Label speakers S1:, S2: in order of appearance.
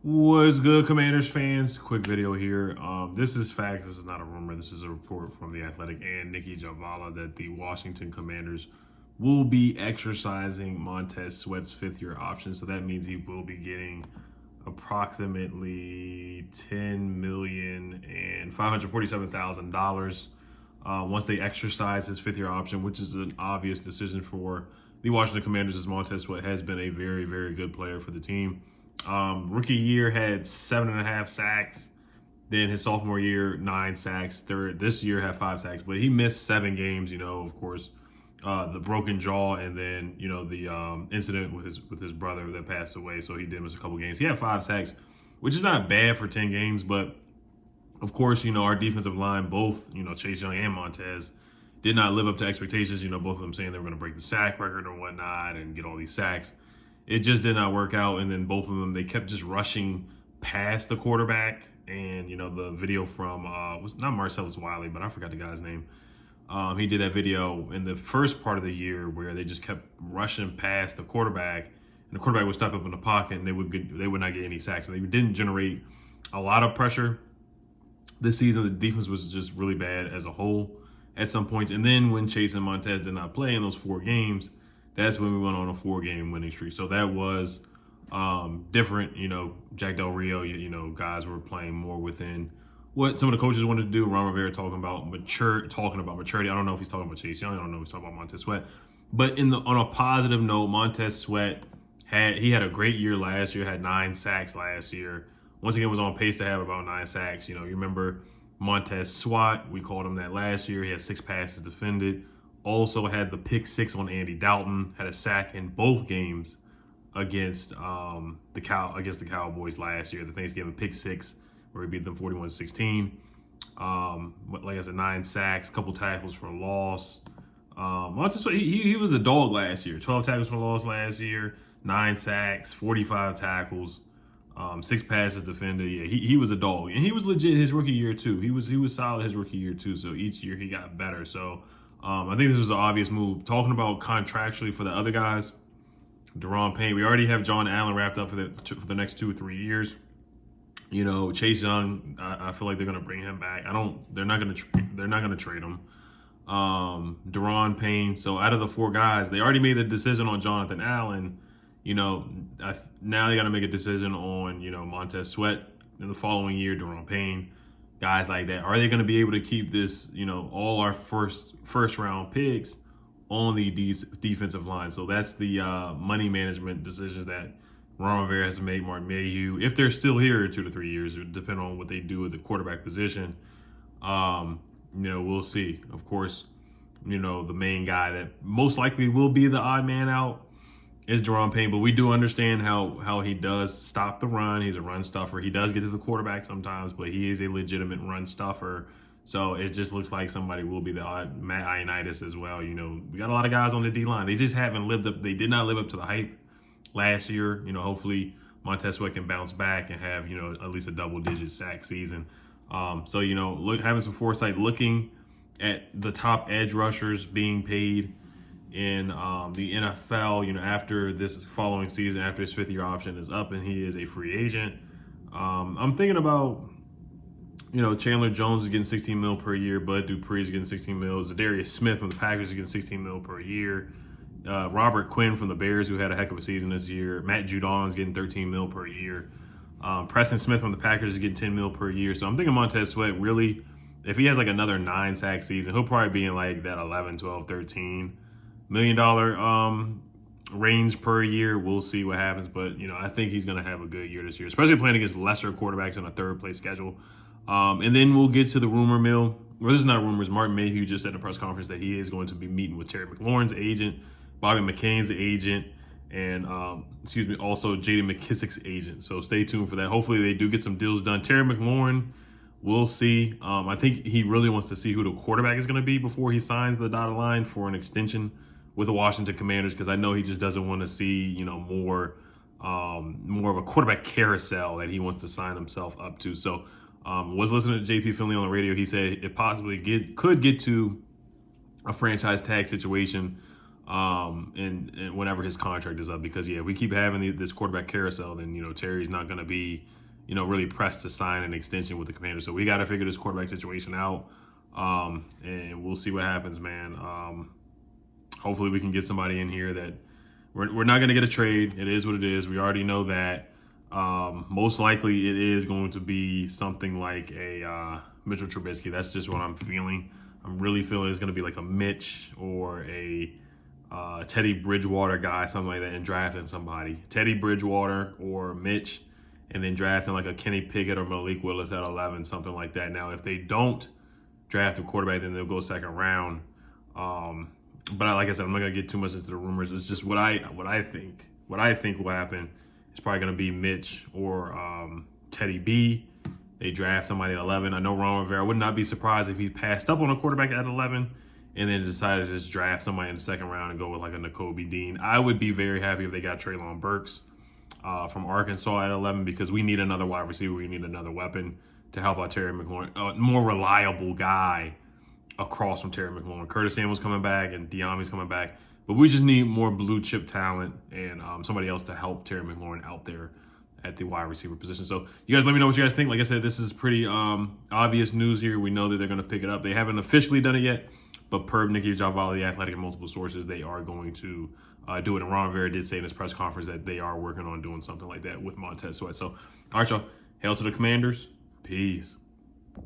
S1: What's good, Commanders fans? Quick video here. This is facts. This is not a rumor. This is a report from The Athletic and Nicki Jhabvala that the Washington Commanders will be exercising Montez Sweat's fifth-year option. So that means he will be getting approximately $10,547,000 once they exercise his fifth-year option, which is an obvious decision for the Washington Commanders, as Montez Sweat has been a very, very good player for the team. Rookie year had 7.5 sacks. Then his sophomore year, 9 sacks. This year had 5 sacks, but he missed 7 games. Of course, the broken jaw, and then the incident with his brother that passed away. So he did miss a couple games. He had 5 sacks, which is not bad for 10 games. But of course, our defensive line, both Chase Young and Montez, did not live up to expectations. Both of them saying they were going to break the sack record or whatnot and get all these sacks. It just did not work out, and then both of them, they kept just rushing past the quarterback. And the video from was not Marcellus Wiley, but I forgot the guy's name. He did that video in the first part of the year where they just kept rushing past the quarterback, and the quarterback would step up in the pocket, and they would not get any sacks. They didn't generate a lot of pressure this season. The defense was just really bad as a whole at some points. And then when Chase and Montez did not play in those 4 games, that's when we went on a 4-game winning streak. So that was different. Jack Del Rio, guys were playing more within what some of the coaches wanted to do. Ron Rivera talking about maturity. I don't know if he's talking about Chase Young. I don't know if he's talking about Montez Sweat. But on a positive note, Montez Sweat had a great year last year. Had 9 sacks last year. Once again, was on pace to have about 9 sacks. You remember Montez Sweat. We called him that last year. He had 6 passes defended. Also had the pick 6 on Andy Dalton. Had a sack in both games against the Cowboys last year. The Thanksgiving pick 6 where he beat them 41-16. Like I said, 9 sacks, couple tackles for loss. He was a dog last year. 12 tackles for loss last year. 9 sacks, 45 tackles, 6 passes defended. Yeah, he was a dog, and he was legit his rookie year too. He was solid his rookie year too. So each year he got better. So. I think this was an obvious move. Talking about contractually for the other guys, Deron Payne. We already have John Allen wrapped up for the next 2 or 3 years. Chase Young. I feel like they're gonna bring him back. They're not gonna trade him. Deron Payne. So out of the 4 guys, they already made the decision on Jonathan Allen. Now they got to make a decision on Montez Sweat in the following year. Deron Payne. Guys like that, are they going to be able to keep this, all our first round picks on the defensive line? So that's the money management decisions that Ron Rivera has to make. Martin Mayhew, if they're still here 2 to 3 years, depending on what they do with the quarterback position, we'll see. Of course, the main guy that most likely will be the odd man out is Deron Payne, but we do understand how he does stop the run. He's a run stuffer. He does get to the quarterback sometimes, but he is a legitimate run stuffer. So it just looks like somebody will be the odd. Matt Ioannidis as well. We got a lot of guys on the D-line. They just haven't lived up. They did not live up to the hype last year. Hopefully Montez Sweat can bounce back and have, at least a double-digit sack season. Having some foresight, looking at the top edge rushers being paid in the NFL, after this following season, after his 5th-year option is up and he is a free agent. I'm thinking about, Chandler Jones is getting $16 million per year. Bud Dupree is getting $16 million. Zadarius Smith from the Packers is getting $16 million per year. Robert Quinn from the Bears, who had a heck of a season this year. Matt Judon is getting $13 million per year. Preston Smith from the Packers is getting $10 million per year. So I'm thinking Montez Sweat really, if he has like another 9-sack season, he'll probably be in like that 11, 12, 13 $1 million range per year. We'll see what happens, but I think he's going to have a good year this year, especially playing against lesser quarterbacks on a 3rd-place schedule. And then we'll get to the rumor mill. Well, this is not rumors. Martin Mayhew just said in a press conference that he is going to be meeting with Terry McLaurin's agent, Bobby McCain's agent, and also J.D. McKissick's agent. So stay tuned for that. Hopefully they do get some deals done. Terry McLaurin, we'll see. I think he really wants to see who the quarterback is going to be before he signs the dotted line for an extension with the Washington Commanders, because I know he just doesn't want to see, more of a quarterback carousel that he wants to sign himself up to. So was listening to JP Finley on the radio. He said it possibly could get to a franchise tag situation and whenever his contract is up, because if we keep having this quarterback carousel, then Terry's not going to be really pressed to sign an extension with the Commanders. So we got to figure this quarterback situation out, and we'll see what happens, man. Hopefully we can get somebody in here that we're not going to get a trade. It is what it is. We already know that. Most likely it is going to be something like a Mitchell Trubisky. That's just what I'm feeling. I'm really feeling it's going to be like a Mitch or a Teddy Bridgewater guy, something like that, and drafting somebody. Teddy Bridgewater or Mitch, and then drafting like a Kenny Pickett or Malik Willis at 11, something like that. Now, if they don't draft a quarterback, then they'll go second round. But like I said, I'm not going to get too much into the rumors. It's just what I think. What I think will happen is probably going to be Mitch or Teddy B. They draft somebody at 11. I know Ron Rivera would not be surprised if he passed up on a quarterback at 11 and then decided to just draft somebody in the second round and go with like a N'Kobe Dean. I would be very happy if they got Treylon Burks from Arkansas at 11, because we need another wide receiver. We need another weapon to help out Terry McLaurin, a more reliable guy across from Terry McLaurin. Curtis Samuel's coming back and Diami's coming back, but we just need more blue chip talent and somebody else to help Terry McLaurin out there at the wide receiver position. So you guys let me know what you guys think. Like I said, this is pretty obvious news here. We know that they're going to pick it up. They haven't officially done it yet, but per Nicki Jhabvala, the Athletic, and multiple sources, they are going to do it. And Ron Rivera did say in his press conference that they are working on doing something like that with Montez Sweat. So, all right, y'all. Hail to the Commanders. Peace.